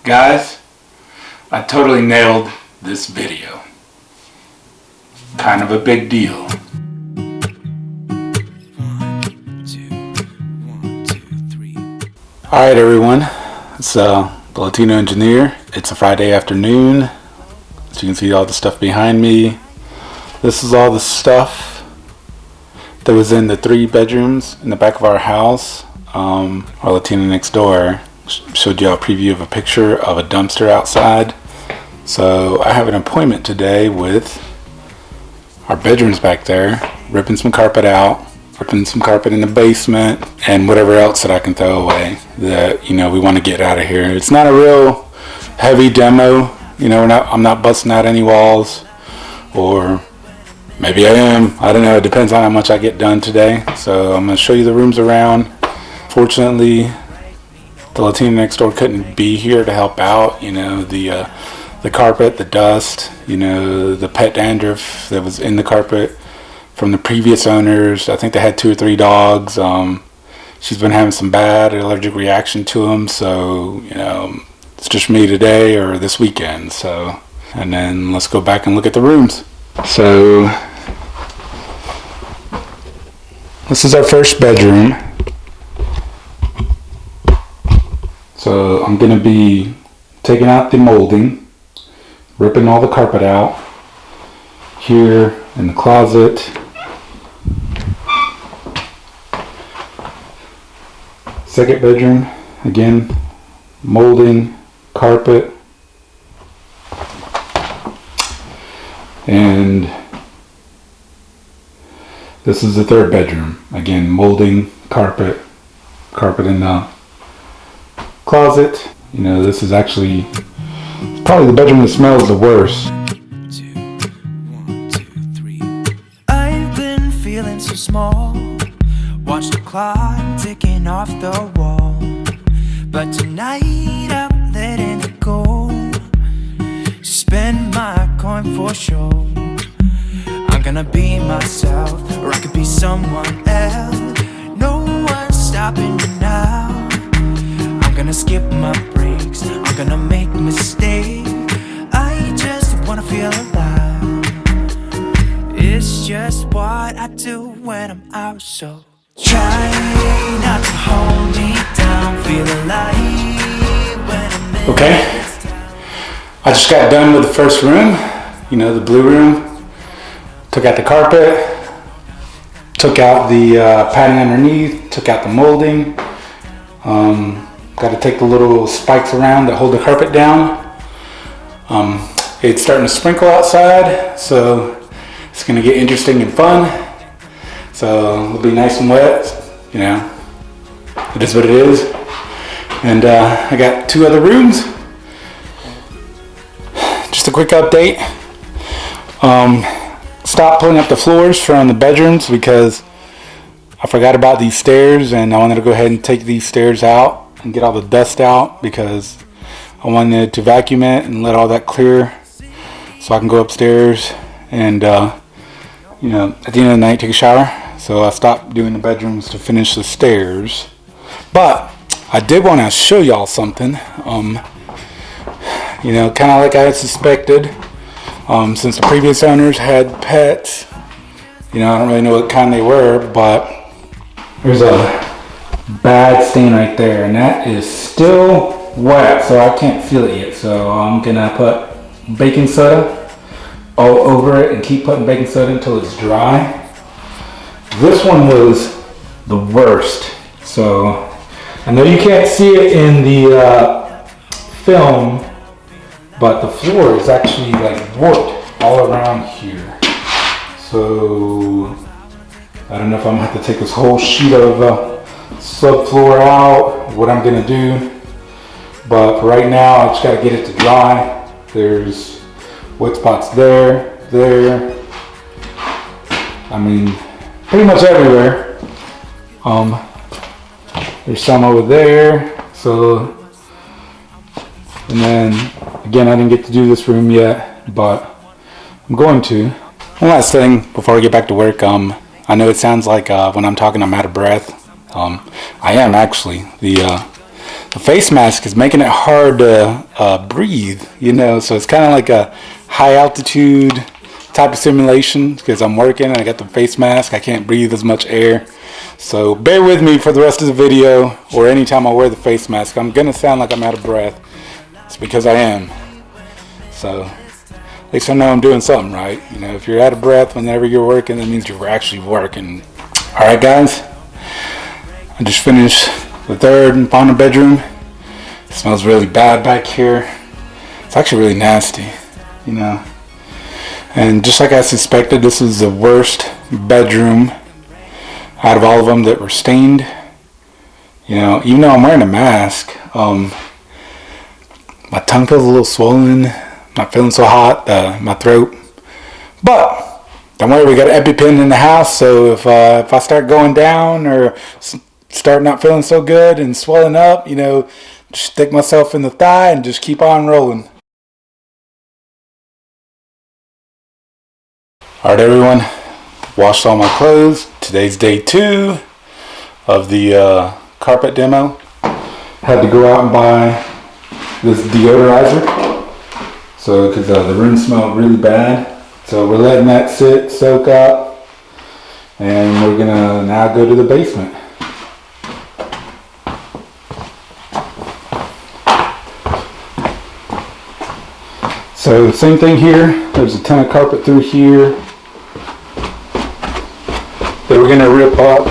Guys, I totally nailed this video. Kind of a big deal. Alright everyone, it's the Latino engineer. It's a Friday afternoon. As you can see all the stuff behind me. This is all the stuff that was in the 3 bedrooms in the back of our house. Our Latina next door showed you a preview of a picture of a dumpster outside. So I have an appointment today with our bedrooms back there, ripping some carpet out, ripping some carpet in the basement, and whatever else that I can throw away that, you know, we want to get out of here. It's not a real heavy demo, you know, I'm not busting out any walls, or maybe I am, I don't know, it depends on how much I get done today. So I'm going to show you the rooms around. Fortunately, the Latina next door couldn't be here to help out. You know, the carpet, the dust, you know, the pet dandruff that was in the carpet from the previous owners. I think they had 2 or 3 dogs. She's been having some bad allergic reaction to them, so, you know, it's just me today or this weekend. So, and then let's go back and look at the rooms. So this is our first bedroom. So I'm going to be taking out the molding, ripping all the carpet out here in the closet. Second bedroom, again, molding, carpet, and this is the third bedroom. Again, molding, carpet in the closet. You know, this is actually probably the bedroom that smells the worst. I've been feeling so small. Watch the clock ticking off the wall. But tonight I'm letting it go. Spend my coin for sure. I'm gonna be myself, or I could be someone else. No one's stopping me now. I'm gonna skip my breaks, I'm gonna make mistakes. I just wanna feel alive. It's just what I do when I'm out, so try not to hold me down. Feel alive when I'm in. Okay, I just got done with the first room, you know, the blue room. Took out the carpet, took out the padding underneath, took out the molding. Got to take the little spikes around that hold the carpet down. It's starting to sprinkle outside, so it's going to get interesting and fun. So it'll be nice and wet, you know, it is what it is. And I got 2 other rooms. Just a quick update. Stopped pulling up the floors from the bedrooms because I forgot about these stairs, and I wanted to go ahead and take these stairs out and get all the dust out because I wanted to vacuum it and let all that clear so I can go upstairs and you know, at the end of the night take a shower. So I stopped doing the bedrooms to finish the stairs. But I did want to show y'all something. You know, kind of like I had suspected. Since the previous owners had pets, you know, I don't really know what kind they were, but there's a bad stain right there, and that is still wet, so I can't feel it yet. So I'm gonna put baking soda all over it and keep putting baking soda until it's dry. This one was the worst, so I know you can't see it in the film, but the floor is actually like warped all around here. So I don't know if I'm gonna have to take this whole sheet of subfloor out, what I'm gonna do. But for right now, I just gotta get it to dry. There's wet spots there. I mean, pretty much everywhere. There's some over there. So, and then again, I didn't get to do this room yet, but I'm going to. One last thing before we get back to work. I know it sounds like when I'm talking I'm out of breath. I am actually. The the face mask is making it hard to breathe, you know, so it's kind of like a high altitude type of simulation because I'm working and I got the face mask. I can't breathe as much air. So bear with me for the rest of the video, or anytime I wear the face mask. I'm going to sound like I'm out of breath. It's because I am. So at least I know I'm doing something right. You know, if you're out of breath whenever you're working, that means you're actually working. Alright guys, I just finished the third and final bedroom. It smells really bad back here. It's actually really nasty, you know. And just like I suspected, this is the worst bedroom out of all of them that were stained. You know, even though I'm wearing a mask, my tongue feels a little swollen. Not feeling so hot, my throat. But don't worry, we got an EpiPen in the house, so if I start going down or start not feeling so good and swelling up, you know, just stick myself in the thigh and just keep on rolling. Alright everyone, washed all my clothes. Today's day 2 of the carpet demo. Had to go out and buy this deodorizer, so because the room smelled really bad. So we're letting that soak up, and we're gonna now go to the basement. So same thing here. There's a ton of carpet through here that we're gonna rip up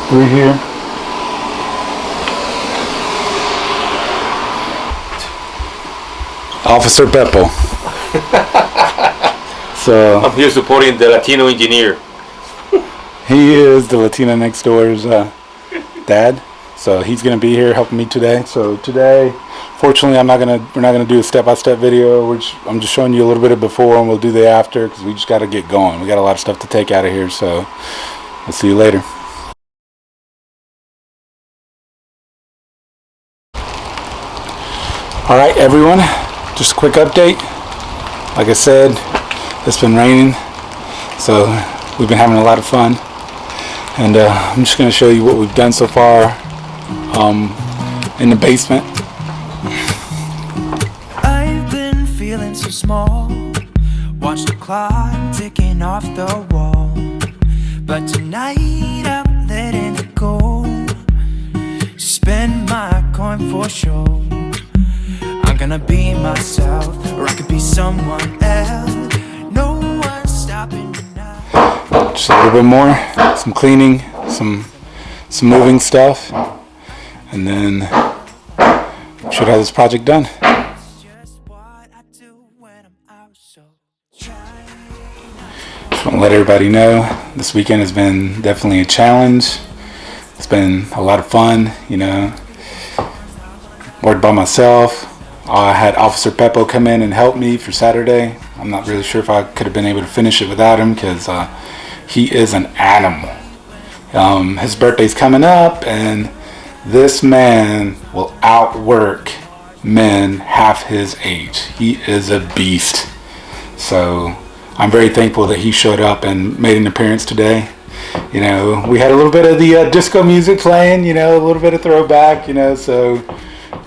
through here. Officer Peppo. So I'm here supporting the Latino engineer. he is the Latina next door's dad. So he's gonna be here helping me today. So today, fortunately, we're not gonna do a step-by-step video. I'm just showing you a little bit of before, and we'll do the after because we just got to get going. We got a lot of stuff to take out of here. So we'll see you later. All right, everyone. Just a quick update. Like I said, it's been raining, so we've been having a lot of fun. And I'm just gonna show you what we've done so far in the basement. I've been feeling so small. Watch the clock ticking off the wall. But tonight I'm letting it go. Spend my coin for sure. I'm gonna be myself, or I could be someone else. No one's stopping me now. Just a little bit more, some cleaning, some moving stuff, and then should have this project done. Just what I do when I'm out, so Just want to let everybody know this weekend has been definitely a challenge. It's been a lot of fun, you know. Worked by myself. I had Officer Peppo come in and help me for Saturday. I'm not really sure if I could have been able to finish it without him because he is an animal. His birthday's coming up, and this man will outwork men half his age. He is a beast. So I'm very thankful that he showed up and made an appearance today. You know, we had a little bit of the disco music playing, you know, a little bit of throwback, you know, so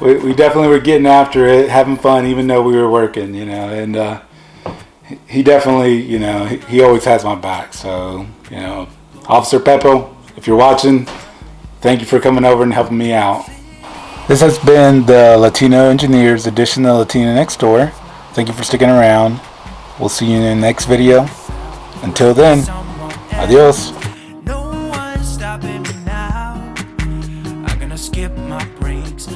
we definitely were getting after it, having fun, even though we were working, you know, and he definitely, you know, he always has my back. So, you know, Officer Peppo, if you're watching, thank you for coming over and helping me out. This has been the Latino Engineers edition of Latina Next Door. Thank you for sticking around. We'll see you in the next video. Until then, adios. no one's stopping me now. I'm gonna skip my breaks.